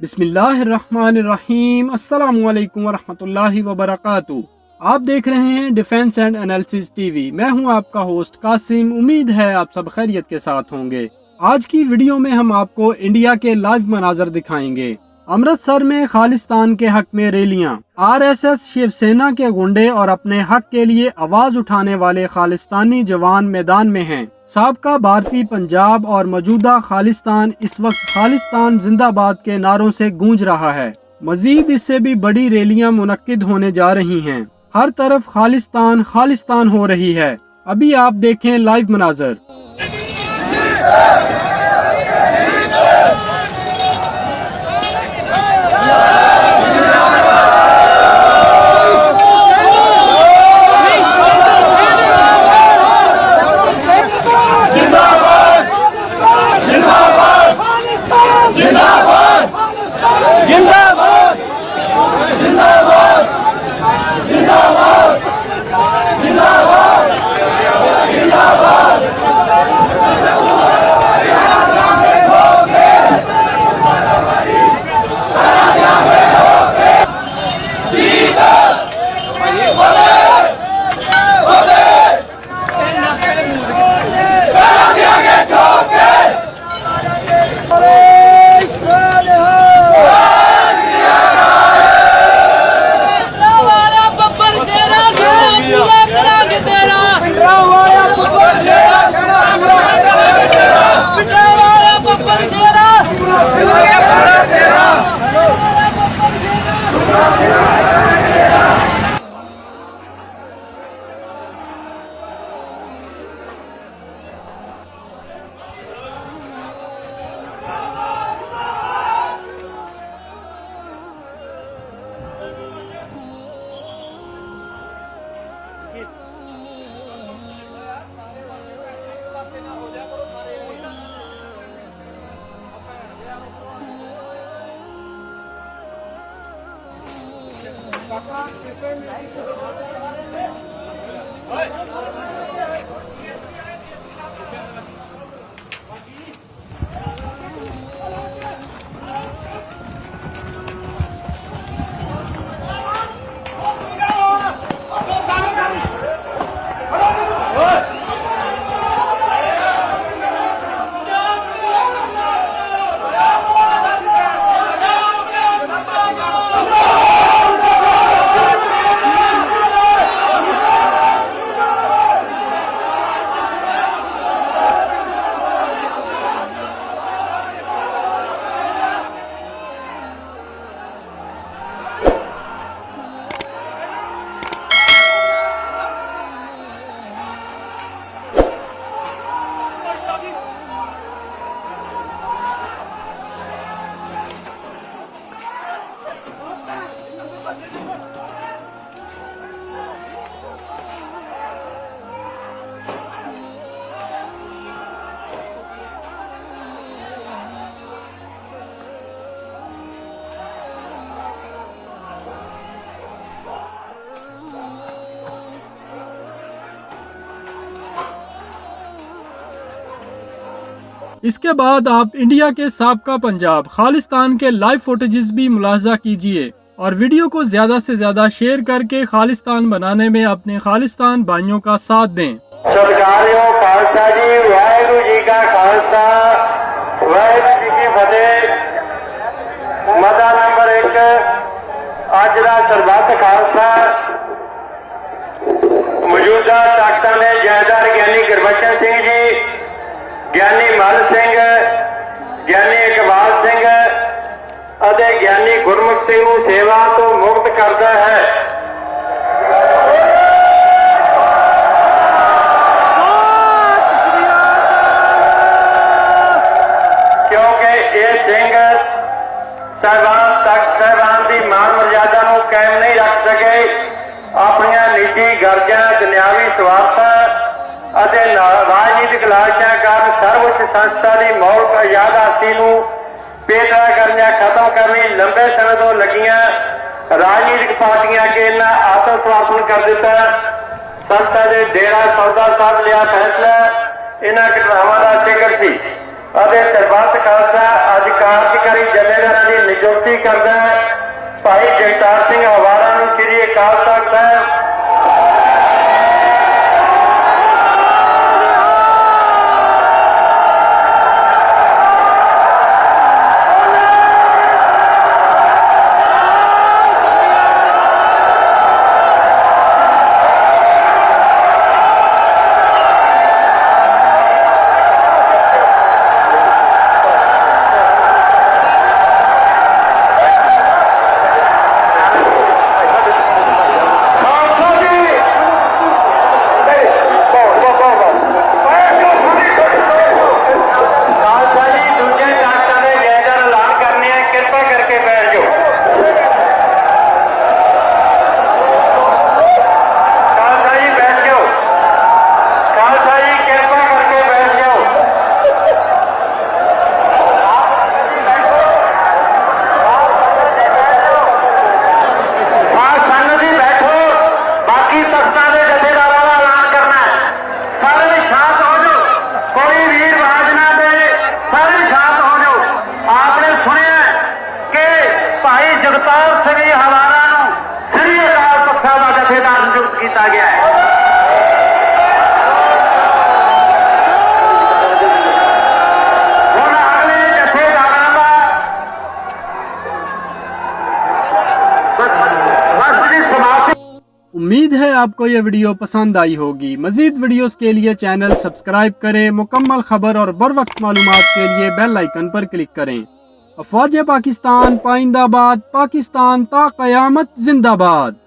बिस्मिल्लाहिर्रहमानिर्रहीम अस्सलामुअलैकुम वरहमतुल्लाहि वबरकातुहू। आप देख रहे हैं डिफेंस एंड एनालिसिस टीवी। मैं हूं आपका होस्ट कासिम। उम्मीद है आप सब खैरियत के साथ होंगे। आज की वीडियो में हम आपको इंडिया के लाइव मनाजर दिखाएंगे। अमृतसर में खालिस्तान के हक में रैलियां। आरएसएस शिवसेना के गुंडे और अपने हक के लिए आवाज उठाने वाले खालिस्तानी जवान मैदान में हैं। साबका भारतीय पंजाब और मौजूदा खालिस्तान इस वक्त खालिस्तान जिंदाबाद के नारों से गूंज रहा है। मजीद इससे भी बड़ी रैलियां मुनक्किद होने जा रही हैं। हर तरफ खालिस्तान खालिस्तान हो रही है। अभी आप देखें लाइव मनाजर। इसके बाद आप इंडिया के साबका पंजाब खालिस्तान के लाइव फुटेजेस भी मुलाहजा कीजिए और वीडियो को ज्यादा से ज्यादा शेयर करके खालिस्तान बनाने में अपने खालिस्तान भाइयों का साथ दें। सत्कारियों खालसा जी, वाहिगुरु जी का खालसा, वाहिगुरु जी की फतेह। मदा नंबर 1 अज का सरबत खालसा मौजूदा ताकतां ने जैदार ज्ञानी गुरबचन सिंह जी, ज्ञानी मल सिंह, ज्ञानी इकबाल सिंह ਅਤੇ ज्ञानी गुरमुख सिंह ਨੂੰ सेवा तो मुक्त करता है। क्योंकि ये सिंह साहिबान तख्त साहिबान की मान मर्यादा को कायम नहीं रख सके। अपनिया निजी गर्जा, दुनियावी स्वार्थ ਅਤੇ राजनीतिक लालचा कारण सर्वोच्च संस्था की मौलिक आजाद हाथी को पेशा करना खत्म करनी लंबे समय तो लगियां राजनीतिक पार्टियां के इन्ना आत्म समर्पण कर दिता। संस्था के डेरा सौदा साहब लिया फैसला इन्होंने घटनावां का जिक्र सी। सरबत खालसा अज कार्यकारी जथेदारां दी ਨਿਯੁਕਤੀ ਕਰਦਾ ਹੈ ਭਾਈ ਜਗਤਾਰ ਸਿੰਘ ਹਵਾਰਾ ਨੂੰ ਸ੍ਰੀ ਅਕਾਲ ਤਖਤ ਸਾਹਿਬ ਜਗਤਾਰ ਸਿੰਘ ਹਵਾਰਾ ਨੂੰ ਸ੍ਰੀ ਅਕਾਲ ਤਖਤ ਸਾਹਿਬ ਦਾ ਜਥੇਦਾਰ ਨਿਯੁਕਤ ਕੀਤਾ ਗਿਆ ਹੈ। ਹੁਣ ਅਗਲੇ ਜਥੇਦਾਰਾਂ ਦਾ बस की समाप्ति। उम्मीद है आपको ये वीडियो पसंद आई होगी। मजीद वीडियोस के लिए चैनल सब्सक्राइब करें। मुकम्मल खबर और बर वक्त मालूमात के लिए बेल आइकन पर क्लिक करें। अफवाज पाकिस्तान पाइंदाबाद, पाकिस्तान ता क़यामत जिंदाबाद।